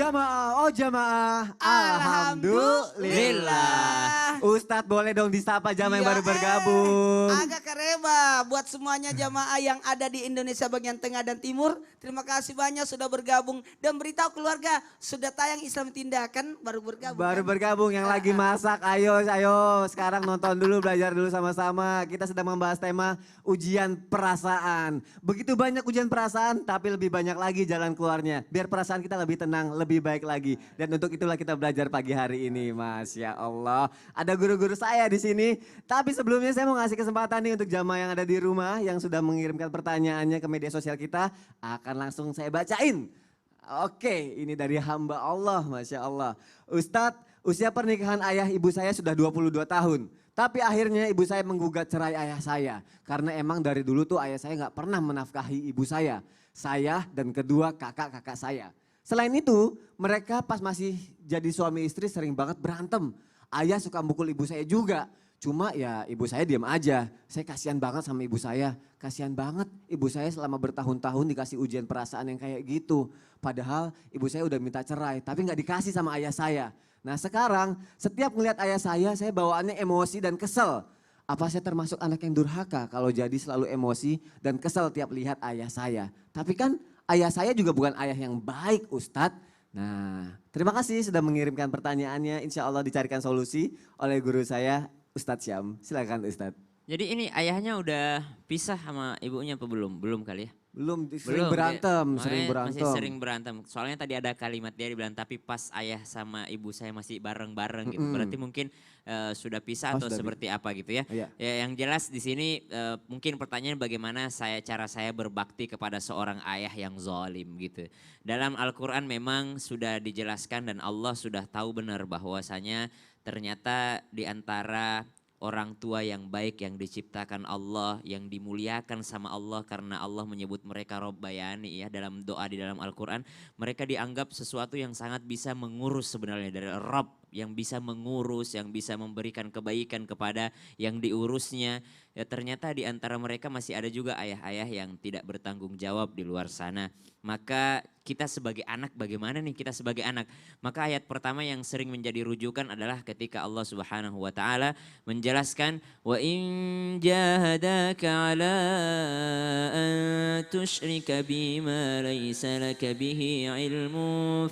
Jamaah, oh jamaah, alhamdulillah. Ustadz boleh dong disapa jamaah yang baru bergabung. Agak kereba buat semuanya jamaah yang ada di Indonesia bagian tengah dan timur. Terima kasih banyak sudah bergabung dan beritahu keluarga sudah tayang Islam Tindakan baru bergabung. Baru kan? bergabung yang lagi masak, ayo sekarang nonton dulu, belajar dulu sama-sama. Kita sedang membahas tema ujian perasaan. Begitu banyak ujian perasaan tapi lebih banyak lagi jalan keluarnya. Biar perasaan kita lebih tenang, lebih baik lagi. Dan untuk itulah kita belajar pagi hari ini, Masya Allah. Ada guru-guru saya di sini. Tapi sebelumnya saya mau ngasih kesempatan nih untuk jamaah yang ada di rumah yang sudah mengirimkan pertanyaannya ke media sosial kita. Akan langsung saya bacain. Oke, ini dari hamba Allah, Masya Allah. Ustadz, usia pernikahan ayah ibu saya sudah 22 tahun. Tapi akhirnya ibu saya menggugat cerai ayah saya. Karena emang dari dulu tuh ayah saya nggak pernah menafkahi ibu saya. Saya dan kedua kakak-kakak saya. Selain itu, mereka pas masih jadi suami istri sering banget berantem. Ayah suka mukul ibu saya juga. Cuma ya ibu saya diam aja. Saya kasihan banget sama ibu saya. Kasihan banget ibu saya selama bertahun-tahun dikasih ujian perasaan yang kayak gitu. Padahal ibu saya udah minta cerai tapi nggak dikasih sama ayah saya. Nah sekarang setiap ngeliat ayah saya bawaannya emosi dan kesel. Apa saya termasuk anak yang durhaka kalau jadi selalu emosi dan kesel tiap lihat ayah saya. Tapi kan ayah saya juga bukan ayah yang baik Ustadz. Nah, terima kasih sudah mengirimkan pertanyaannya. Insya Allah dicarikan solusi oleh guru saya, Ustadz Syam. Silakan Ustadz. Jadi ini ayahnya udah pisah sama ibunya apa belum? Belum kali ya? Belum, sering berantem, sering berantem. Masih sering berantem. Soalnya tadi ada kalimat dia dibilang, tapi pas ayah sama ibu saya masih bareng-bareng gitu. Berarti mungkin sudah pisah atau seperti apa gitu ya. Iya. Ya yang jelas di sini mungkin pertanyaan bagaimana cara saya berbakti kepada seorang ayah yang zalim gitu. Dalam Al-Quran memang sudah dijelaskan dan Allah sudah tahu benar bahwasanya ternyata di antara orang tua yang baik yang diciptakan Allah, yang dimuliakan sama Allah karena Allah menyebut mereka Robbayani ya dalam doa di dalam Al-Quran. Mereka dianggap sesuatu yang sangat bisa mengurus sebenarnya dari Rob. Yang bisa mengurus, yang bisa memberikan kebaikan kepada yang diurusnya. Ya ternyata di antara mereka masih ada juga ayah-ayah yang tidak bertanggung jawab di luar sana. Maka kita sebagai anak bagaimana nih kita sebagai anak? Maka ayat pertama yang sering menjadi rujukan adalah ketika Allah Subhanahu wa taala menjelaskan wa in jahadaka ala an tusyrika bima laysa laka bihi ilmun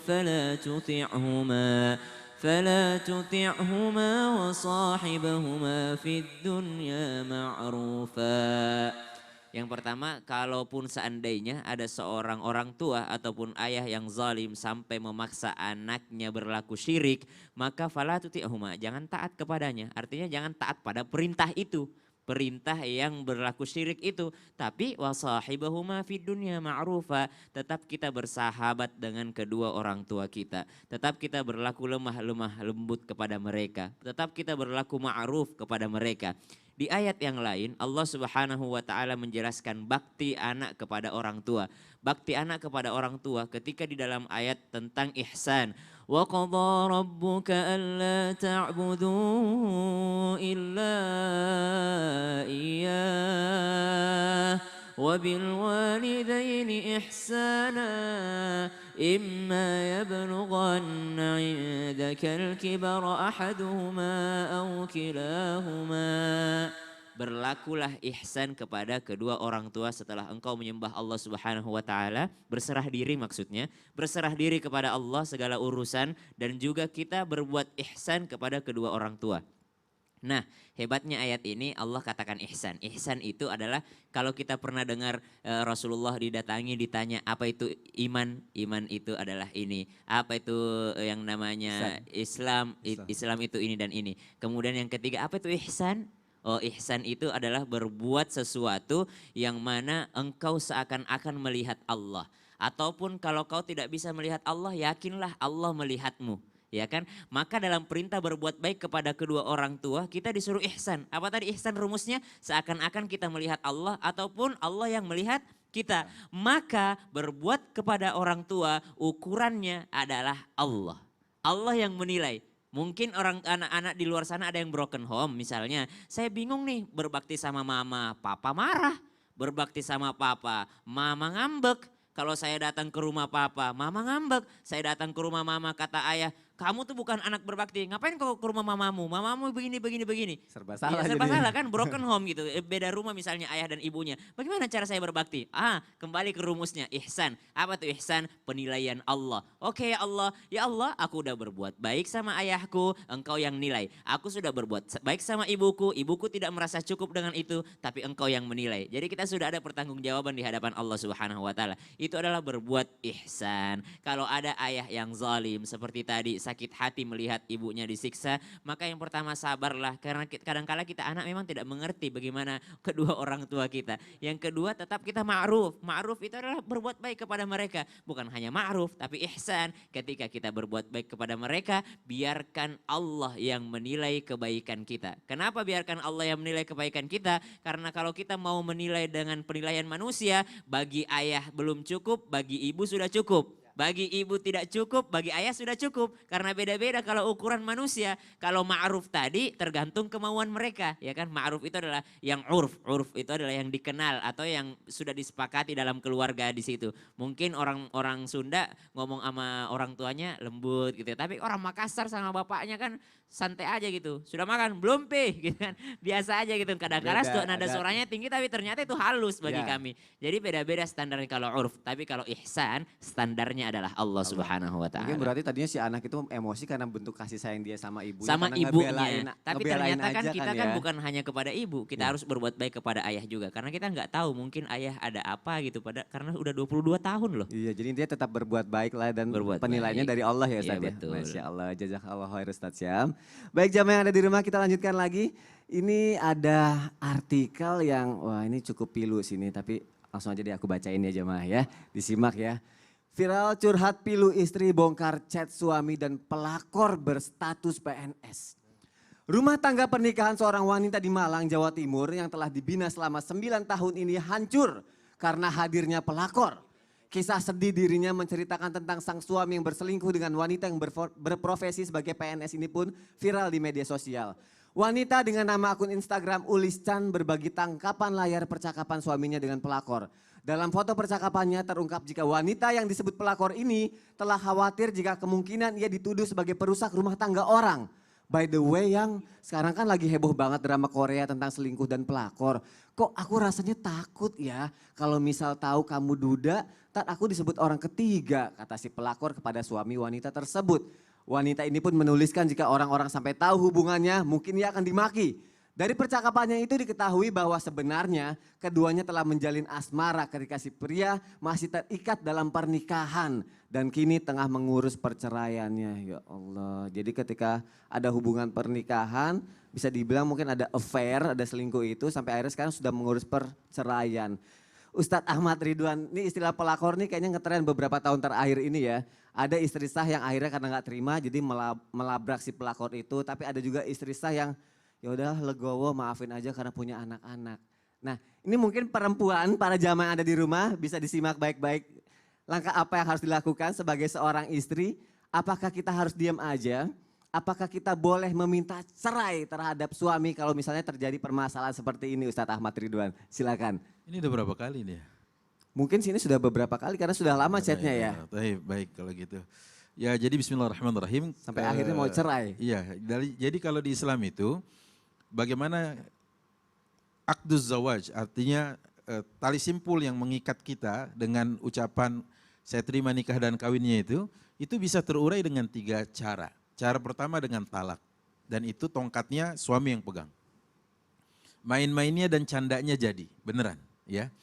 فلا تطعهما وصاحبهما في الدنيا معروفا. Yang pertama, kalaupun seandainya ada seorang orang tua ataupun ayah yang zalim sampai memaksa anaknya berlaku syirik, maka fala tuti'huma, jangan taat kepadanya. Artinya jangan taat pada perintah itu. Perintah yang berlaku syirik itu, tapi wasahibahuma fid dunya ma'rufa, tetap kita bersahabat dengan kedua orang tua kita, tetap kita berlaku lemah lembut kepada mereka, tetap kita berlaku ma'ruf kepada mereka. Di ayat yang lain Allah Subhanahu wa taala menjelaskan bakti anak kepada orang tua. Bakti anak kepada orang tua ketika di dalam ayat tentang ihsan. Wa qadha rabbuka alla ta'budu illa iyyah wa bil walidaini ihsana imma yablughanna 'indaka al-kibara ahaduhuma aw kilahuma. Berlakulah ihsan kepada kedua orang tua setelah engkau menyembah Allah Subhanahu wa taala, berserah diri maksudnya, berserah diri kepada Allah segala urusan dan juga kita berbuat ihsan kepada kedua orang tua. Nah, hebatnya ayat ini Allah katakan ihsan. Ihsan itu adalah kalau kita pernah dengar Rasulullah ditanya apa itu iman? Iman itu adalah ini. Apa itu yang namanya Islam? Islam itu ini dan ini. Kemudian yang ketiga apa itu ihsan? Oh, ihsan itu adalah berbuat sesuatu yang mana engkau seakan-akan melihat Allah. Ataupun kalau kau tidak bisa melihat Allah, yakinlah Allah melihatmu. Ya kan? Maka dalam perintah berbuat baik kepada kedua orang tua, kita disuruh ihsan. Apa tadi ihsan rumusnya? Seakan-akan kita melihat Allah ataupun Allah yang melihat kita. Maka berbuat kepada orang tua ukurannya adalah Allah. Allah yang menilai. Mungkin anak-anak di luar sana ada yang broken home misalnya. Saya bingung nih berbakti sama mama, papa marah. Berbakti sama papa, mama ngambek. Kalau saya datang ke rumah papa, mama ngambek. Saya datang ke rumah mama, kata ayah, kamu tuh bukan anak berbakti. Ngapain kau ke rumah mamamu? Mamamu begini. Serba Iya, salah serba jadinya. salah kan, broken home gitu. Beda rumah misalnya ayah dan ibunya. Bagaimana cara saya berbakti? Kembali ke rumusnya, ihsan. Apa tuh ihsan? Penilaian Allah. Oke ya Allah, aku udah berbuat baik sama ayahku, engkau yang nilai. Aku sudah berbuat baik sama ibuku tidak merasa cukup dengan itu, tapi engkau yang menilai. Jadi kita sudah ada pertanggungjawaban di hadapan Allah Subhanahu wa taala. Itu adalah berbuat ihsan. Kalau ada ayah yang zalim seperti tadi, sakit hati melihat ibunya disiksa, maka yang pertama sabarlah, karena kadangkala kita anak memang tidak mengerti bagaimana kedua orang tua kita. Yang kedua tetap kita ma'ruf. Ma'ruf itu adalah berbuat baik kepada mereka. Bukan hanya ma'ruf tapi ihsan. Ketika kita berbuat baik kepada mereka, biarkan Allah yang menilai kebaikan kita. Kenapa biarkan Allah yang menilai kebaikan kita? Karena kalau kita mau menilai dengan penilaian manusia, bagi ayah belum cukup, bagi ibu sudah cukup. Bagi ibu tidak cukup, bagi ayah sudah cukup. Karena beda-beda kalau ukuran manusia. Kalau ma'ruf tadi tergantung kemauan mereka. Ya kan, ma'ruf itu adalah yang urf. Urf itu adalah yang dikenal atau yang sudah disepakati dalam keluarga di situ. Mungkin orang Sunda ngomong sama orang tuanya lembut gitu. Tapi orang Makassar sama bapaknya kan santai aja gitu. Sudah makan? Belum pi gitu kan. Biasa aja gitu. Kadang-kadang Beda, nada ada- suaranya tinggi tapi ternyata itu halus bagi Ya. kami. Jadi beda-beda standarnya kalau urf. Tapi kalau ihsan standarnya adalah Allah Subhanahu wa Mungkin taala. berarti tadinya si anak itu emosi karena bentuk kasih sayang dia sama ibunya. Sama karena ibunya. Tapi ngebelain ternyata kan aja kita kan ya. bukan hanya kepada ibu, kita harus berbuat baik kepada ayah juga. Karena kita nggak tahu mungkin ayah ada apa gitu karena udah 22 tahun loh. Iya, jadi dia tetap berbuat baik lah dan Berbuat penilaiannya baik. dari Allah ya Iya, Ustaz ya. betul. Masya Allah, jazakallah khair Ustaz Syam. Baik jamaah yang ada di rumah, kita lanjutkan lagi. Ini ada artikel yang, wah ini cukup pilu sini, tapi langsung aja deh aku bacain ya jamaah ya. Disimak ya. Viral curhat pilu istri bongkar chat suami dan pelakor berstatus PNS. Rumah tangga pernikahan seorang wanita di Malang, Jawa Timur yang telah dibina selama 9 tahun ini hancur karena hadirnya pelakor. Kisah sedih dirinya menceritakan tentang sang suami yang berselingkuh dengan wanita yang berprofesi sebagai PNS ini pun viral di media sosial. Wanita dengan nama akun Instagram Ulis Chan berbagi tangkapan layar percakapan suaminya dengan pelakor. Dalam foto percakapannya terungkap jika wanita yang disebut pelakor ini telah khawatir jika kemungkinan ia dituduh sebagai perusak rumah tangga orang. By the way yang sekarang kan lagi heboh banget drama Korea tentang selingkuh dan pelakor. Kok aku rasanya takut ya kalau misal tahu kamu duda, ntar aku disebut orang ketiga, kata si pelakor kepada suami wanita tersebut. Wanita ini pun menuliskan jika orang-orang sampai tahu hubungannya mungkin ia akan dimaki. Dari percakapannya itu diketahui bahwa sebenarnya keduanya telah menjalin asmara ketika si pria masih terikat dalam pernikahan dan kini tengah mengurus perceraiannya. Ya Allah, jadi ketika ada hubungan pernikahan bisa dibilang mungkin ada affair, ada selingkuh itu sampai akhirnya sekarang sudah mengurus perceraian. Ustadz Ahmad Ridwan, ini istilah pelakor nih kayaknya ngetren beberapa tahun terakhir ini ya. Ada istri sah yang akhirnya karena nggak terima jadi melabrak si pelakor itu, tapi ada juga istri sah yang ya udah legowo maafin aja karena punya anak-anak. Nah ini mungkin perempuan, para jamaah yang ada di rumah bisa disimak baik-baik. Langkah apa yang harus dilakukan sebagai seorang istri? Apakah kita harus diam aja? Apakah kita boleh meminta cerai terhadap suami kalau misalnya terjadi permasalahan seperti ini Ustadz Ahmad Ridwan? Silakan. Ini udah berapa kali nih? Mungkin sini sudah beberapa kali karena sudah lama chatnya ya. Baik kalau gitu. Ya jadi bismillahirrahmanirrahim. Sampai akhirnya mau cerai. Iya, jadi kalau di Islam itu bagaimana akduz zawaj, artinya tali simpul yang mengikat kita dengan ucapan saya terima nikah dan kawinnya itu bisa terurai dengan 3 cara. Cara pertama dengan talak dan itu tongkatnya suami yang pegang. Main-mainnya dan candanya jadi, beneran ya.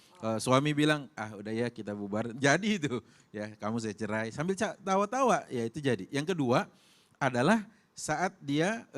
Suami bilang, udah ya kita bubar, jadi itu ya kamu saya cerai sambil tawa-tawa ya itu jadi. Yang kedua adalah saat dia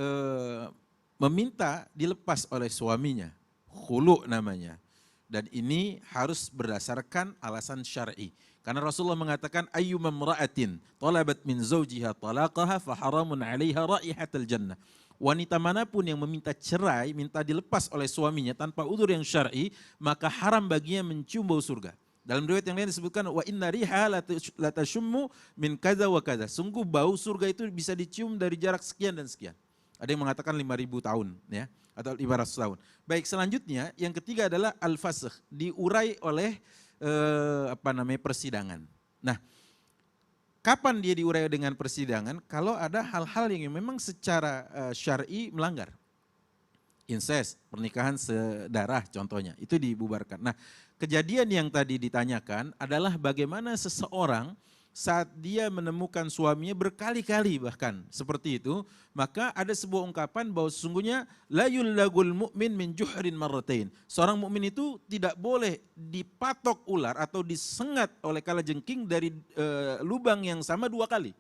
meminta dilepas oleh suaminya, khulu namanya. Dan ini harus berdasarkan alasan syar'i. Karena Rasulullah mengatakan ayyuma imra'atin talabat min zawjiha talaqaha fa haramun 'alaiha raihatul jannah. Wanita manapun yang meminta cerai, minta dilepas oleh suaminya tanpa udzur yang syar'i, maka haram baginya mencium bau surga. Dalam riwayat yang lain disebutkan wa inna riha la tashummu min kadza wa kadza. Sungguh bau surga itu bisa dicium dari jarak sekian dan sekian. Ada yang mengatakan 5.000 tahun ya atau 500 tahun. Baik, selanjutnya yang ketiga adalah al-fasakh, diurai oleh persidangan. Nah, kapan dia diurai dengan persidangan? Kalau ada hal-hal yang memang secara syar'i melanggar. Insest, pernikahan sedarah contohnya, itu dibubarkan. Nah, kejadian yang tadi ditanyakan adalah bagaimana seseorang saat dia menemukan suaminya berkali-kali bahkan seperti itu, maka ada sebuah ungkapan bahwa sesungguhnya la yullagul mu'min min juhrin marratain. Seorang mukmin itu tidak boleh dipatok ular atau disengat oleh kalajengking dari lubang yang sama 2 kali.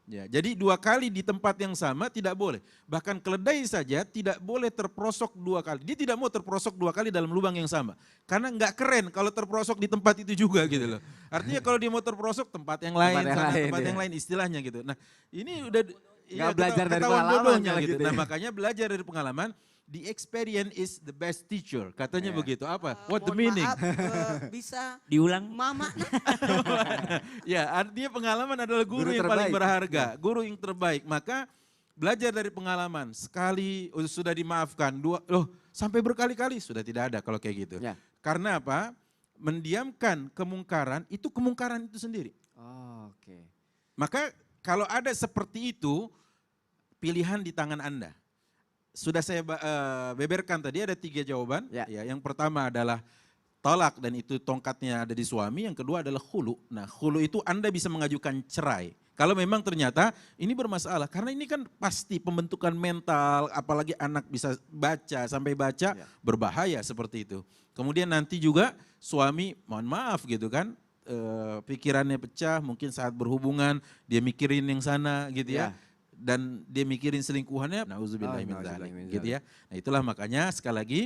Ya, jadi 2 kali di tempat yang sama tidak boleh. Bahkan keledai saja tidak boleh terprosok 2 kali. Dia tidak mau terprosok 2 kali dalam lubang yang sama. Karena nggak keren kalau terprosok di tempat itu juga gitu loh. Artinya kalau dia mau terprosok tempat yang lain, tempat yang lain istilahnya gitu. Nah ini udah belajar dari ketahuan pengalaman bodohnya kalau gitu. gitu ya. Nah makanya belajar dari pengalaman. The experience is the best teacher. Katanya begitu. Apa? What the Mohon meaning? maaf, bisa Diulang. mama. Ya, artinya pengalaman adalah guru, Guru yang paling terbaik. berharga, guru yang terbaik. Maka belajar dari pengalaman. Sekali sudah dimaafkan, 2 sampai berkali-kali sudah tidak ada kalau kayak gitu. Ya. Karena apa? Mendiamkan kemungkaran, itu kemungkaran itu sendiri. Oh, oke. Maka kalau ada seperti itu, pilihan di tangan Anda. Sudah saya beberkan tadi ada 3 jawaban. Ya. Ya, yang pertama adalah tolak dan itu tongkatnya ada di suami. Yang kedua adalah khulu. Nah khulu itu Anda bisa mengajukan cerai. Kalau memang ternyata ini bermasalah. Karena ini kan pasti pembentukan mental, apalagi anak bisa baca, sampai baca berbahaya seperti itu. Kemudian nanti juga suami mohon maaf gitu kan, pikirannya pecah, mungkin saat berhubungan dia mikirin yang sana gitu ya. Dan dia mikirin selingkuhannya, nauzubillah min dzalik, gitu ya. Nah itulah makanya sekali lagi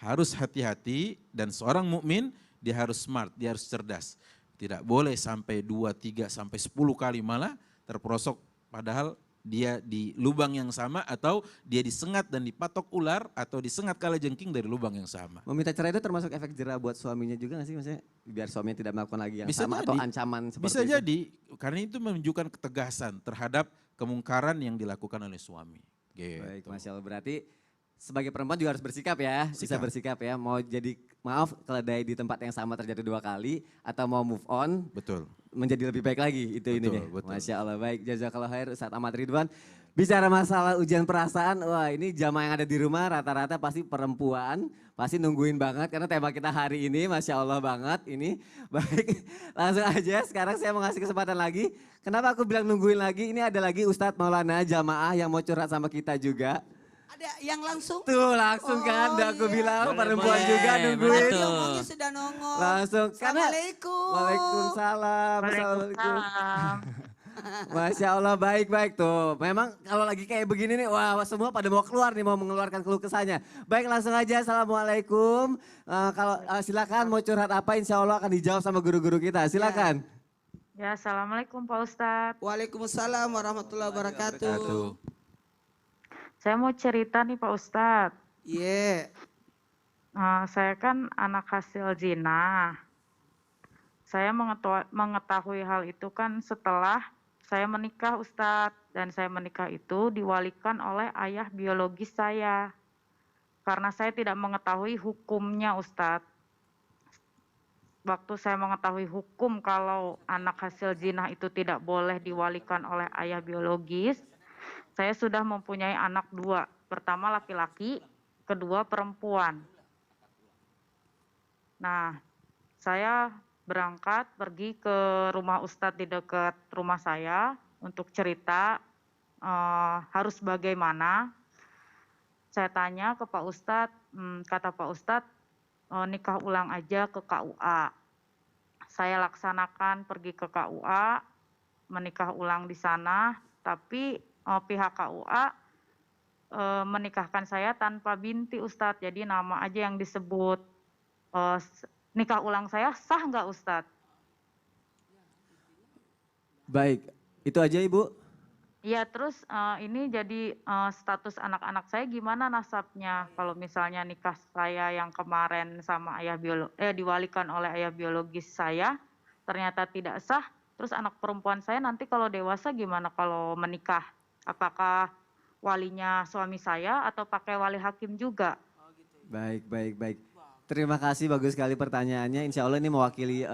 harus hati-hati dan seorang mukmin dia harus smart, dia harus cerdas. Tidak boleh sampai 2, 3, sampai 10 kali malah terperosok padahal dia di lubang yang sama atau dia disengat dan dipatok ular atau disengat kalajengking dari lubang yang sama. Meminta cerai itu termasuk efek jera buat suaminya juga nggak sih? Maksudnya biar suaminya tidak melakukan lagi yang Bisa sama jadi. atau ancaman seperti Bisa itu? jadi, karena itu menunjukkan ketegasan terhadap kemungkaran yang dilakukan oleh suami. Gitu. Baik, Masya Allah. Berarti sebagai perempuan juga harus bersikap ya. Bisa Sikap. bersikap ya. Mau jadi, maaf keledai di tempat yang sama terjadi 2 kali. Atau mau move on, Betul. menjadi lebih baik lagi. Itu Betul, ininya. betul. Masya Allah. Baik, jazakallah khair Ustadz Ahmad Ridwan. Bicara masalah ujian perasaan, wah ini jamaah yang ada di rumah rata-rata pasti perempuan. Pasti nungguin banget karena tema kita hari ini Masya Allah banget ini. Baik, langsung aja sekarang saya mau ngasih kesempatan lagi. Kenapa aku bilang nungguin lagi? Ini ada lagi Ustadz Maulana jamaah yang mau curhat sama kita juga. Ada yang langsung? Tuh langsung kan, udah aku iya. bilang Boleh, perempuan boleh. juga nungguin. Tadi Betul. ngomongnya sudah nongol. Langsung, karena- Assalamualaikum. Waalaikumsalam. Assalamualaikum. Masya Allah baik-baik tuh. Memang kalau lagi kayak begini nih, wah semua pada mau keluar nih, mau mengeluarkan keluh kesahnya. Baik langsung aja, Assalamualaikum. Silakan mau curhat apa, insya Allah akan dijawab sama guru-guru kita. Silakan. Ya, Assalamualaikum Pak Ustadz. Waalaikumsalam warahmatullahi wabarakatuh. Saya mau cerita nih Pak Ustadz. Iya. Saya kan anak hasil zina. Saya mengetahui hal itu kan setelah saya menikah Ustadz. Dan saya menikah itu diwalikan oleh ayah biologis saya. Karena saya tidak mengetahui hukumnya Ustadz. Waktu saya mengetahui hukum kalau anak hasil zina itu tidak boleh diwalikan oleh ayah biologis, saya sudah mempunyai anak 2. Pertama laki-laki, kedua perempuan. Nah, saya berangkat pergi ke rumah Ustadz di dekat rumah saya untuk cerita harus bagaimana. Saya tanya ke Pak Ustadz, kata Pak Ustadz, nikah ulang aja ke KUA. Saya laksanakan pergi ke KUA, menikah ulang di sana, tapi pihak KUA menikahkan saya tanpa binti Ustadz, jadi nama aja yang disebut. Nikah ulang saya sah nggak Ustadz? Baik, itu aja Ibu. Iya, terus ini jadi status anak-anak saya gimana nasabnya? Kalau misalnya nikah saya yang kemarin sama diwalikan oleh ayah biologis saya, ternyata tidak sah. Terus anak perempuan saya nanti kalau dewasa gimana kalau menikah? Apakah walinya suami saya atau pakai wali hakim juga? Baik, baik, baik. Terima kasih, bagus sekali pertanyaannya. Insya Allah ini mewakili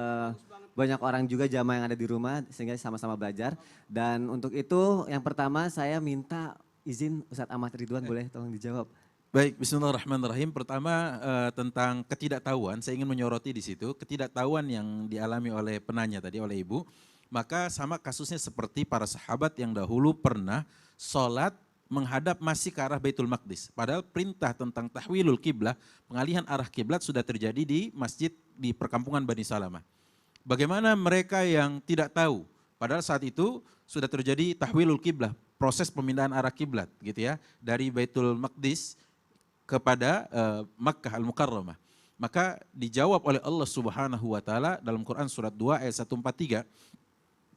banyak orang juga jamaah yang ada di rumah sehingga sama-sama belajar. Dan untuk itu yang pertama saya minta izin Ustadz Ahmad Ridwan, boleh tolong dijawab. Baik, bismillahirrahmanirrahim. Pertama tentang ketidaktahuan, saya ingin menyoroti di situ. Ketidaktahuan yang dialami oleh penanya tadi, oleh Ibu. Maka sama kasusnya seperti para sahabat yang dahulu pernah sholat menghadap masih ke arah Baitul Maqdis. Padahal perintah tentang tahwilul kiblah, pengalihan arah kiblat sudah terjadi di masjid di perkampungan Bani Salamah. Bagaimana mereka yang tidak tahu, padahal saat itu sudah terjadi tahwilul kiblah, proses pemindahan arah kiblat gitu ya, dari Baitul Maqdis kepada Makkah Al-Mukarramah. Maka dijawab oleh Allah Subhanahu wa taala dalam Quran surat 2 ayat 143.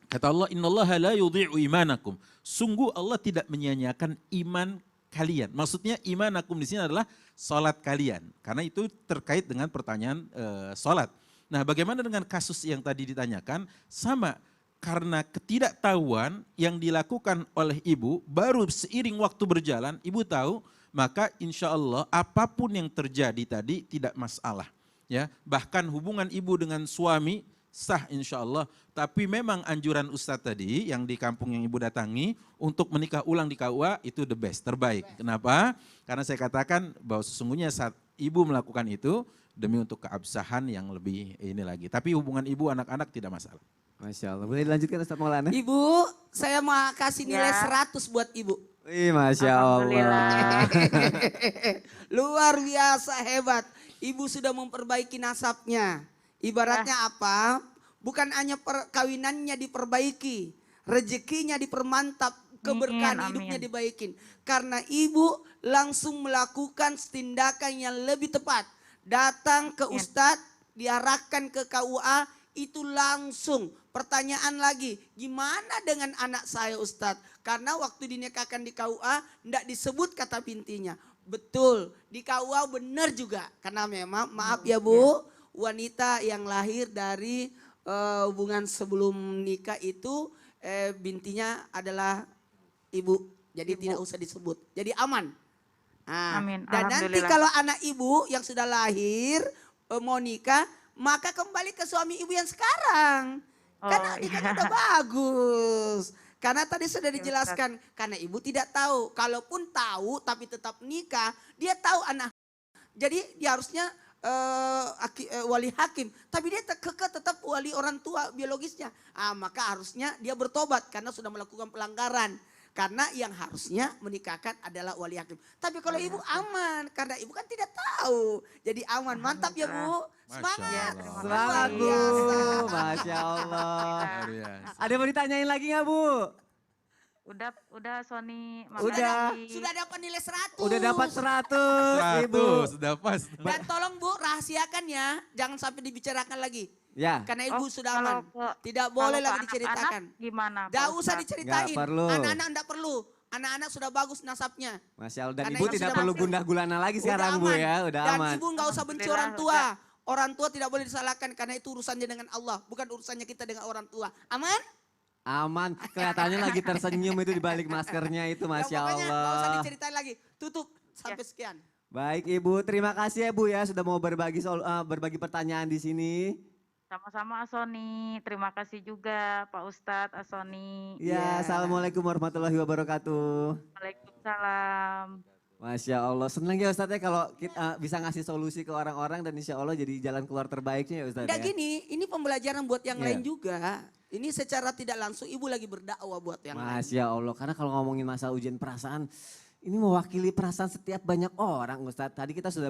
Kata Allah, innallaha la yudhi'u imanakum. Sungguh Allah tidak menyia-nyiakan iman kalian. Maksudnya imanakum di sini adalah salat kalian. Karena itu terkait dengan pertanyaan salat. Nah, bagaimana dengan kasus yang tadi ditanyakan? Sama, karena ketidaktahuan yang dilakukan oleh ibu, baru seiring waktu berjalan, ibu tahu, maka insya Allah apapun yang terjadi tadi tidak masalah. Ya, bahkan hubungan ibu dengan suami sah insya Allah, tapi memang anjuran Ustadz tadi yang di kampung yang ibu datangi untuk menikah ulang di KUA itu the best, terbaik. Kenapa? Karena saya katakan bahwa sesungguhnya saat ibu melakukan itu demi untuk keabsahan yang lebih ini lagi. Tapi hubungan ibu anak-anak tidak masalah. Masya Allah, boleh dilanjutkan Ustadz Maulana? Ibu, saya mau kasih nilai 100 buat ibu. Wih, Masya Allah. Luar biasa hebat. Ibu sudah memperbaiki nasabnya. Ibaratnya apa? Bukan hanya perkawinannya diperbaiki, rezekinya dipermantap, keberkahan hidupnya dibaikin. Karena ibu langsung melakukan tindakan yang lebih tepat. Datang ke Ustadz, diarahkan ke KUA, itu langsung. Pertanyaan lagi, gimana dengan anak saya Ustadz? Karena waktu dinikahkan di KUA, tidak disebut kata bintinya. Betul, di KUA benar juga. Karena memang, maaf ya Bu, wanita yang lahir dari hubungan sebelum nikah itu bintinya adalah ibu. Jadi tidak usah disebut. Jadi aman. Nah, Amin. dan nanti kalau anak ibu yang sudah lahir mau nikah, maka kembali ke suami ibu yang sekarang. Karena nikahnya udah bagus. Karena tadi sudah dijelaskan, karena ibu tidak tahu. Kalaupun tahu tapi tetap nikah, dia tahu anak. Jadi dia harusnya wali hakim, tapi dia kekeh tetap wali orang tua biologisnya. Maka harusnya dia bertobat karena sudah melakukan pelanggaran. Karena yang harusnya menikahkan adalah wali hakim. Tapi kalau ibu aman, karena ibu kan tidak tahu. Jadi aman, mantap ya Bu. Semangat. Semangat Bu, Masya Allah. Ada yang mau ditanyain lagi nggak Bu? Udah Sony. Udah. Sudah dapat nilai 100. Udah dapat 100 Ibu. Sudah pas. Dan tolong Bu, rahasiakan ya. Jangan sampai dibicarakan lagi. Ya. Karena ibu sudah kalau aman. Tidak boleh kalau lagi ke diceritakan. anak-anak gimana, Pak Gak usah Ustadz? diceritain. Nggak perlu. Anak-anak enggak perlu. Anak-anak sudah bagus nasabnya. Masya Allah. Dan Karena Ibu ibu tidak sudah perlu masuk. gundah gulana lagi sekarang Bu ya. Udah Dan aman. ibu nggak usah benci Alhamdulillah, orang tua. Orang tua tidak boleh disalahkan karena itu urusannya dengan Allah. Bukan urusannya kita dengan orang tua. Aman? Aman. Kelihatannya lagi tersenyum itu di balik maskernya itu Masya Pokoknya nggak usah Allah. diceritain lagi. Tutup sampai sekian. Baik Ibu, terima kasih ya Bu ya sudah mau berbagi pertanyaan di sini. Sama-sama Sony. Terima kasih juga Pak Ustadz Sony. Ya, Assalamualaikum warahmatullahi wabarakatuh. Waalaikumsalam. Masya Allah, senang ya Ustadz ya kalau kita bisa ngasih solusi ke orang-orang dan insya Allah jadi jalan keluar terbaiknya ya Ustadz Nggak ya. gini, ini pembelajaran buat yang Iya. lain juga. Ini secara tidak langsung ibu lagi berdakwah buat yang lain. Masya Allah, karena kalau ngomongin masalah ujian perasaan, ini mewakili perasaan setiap banyak orang Ustadz. Tadi kita sudah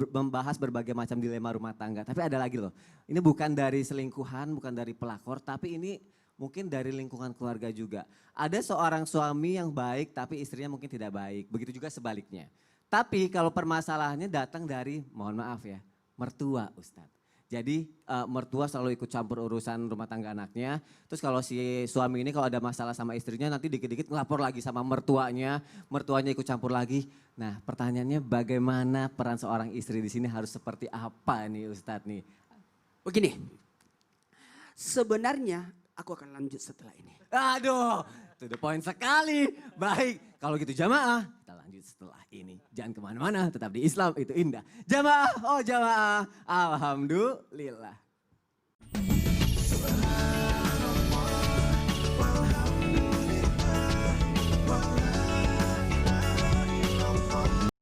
membahas berbagai macam dilema rumah tangga. Tapi ada lagi loh, ini bukan dari selingkuhan, bukan dari pelakor, tapi ini mungkin dari lingkungan keluarga juga. Ada seorang suami yang baik tapi istrinya mungkin tidak baik. Begitu juga sebaliknya. Tapi kalau permasalahannya datang dari, mohon maaf ya, mertua Ustadz. Jadi mertua selalu ikut campur urusan rumah tangga anaknya. Terus kalau si suami ini kalau ada masalah sama istrinya nanti dikit-dikit ngelapor lagi sama mertuanya. Mertuanya ikut campur lagi. Nah pertanyaannya bagaimana peran seorang istri di sini harus seperti apa nih Ustadz nih? Begini, sebenarnya aku akan lanjut setelah ini. Aduh, to the point sekali. Baik, kalau gitu jamaah kita lanjut. lanjut setelah ini. Jangan kemana-mana, tetap di Islam itu indah. Jamaah, oh jamaah, alhamdulillah.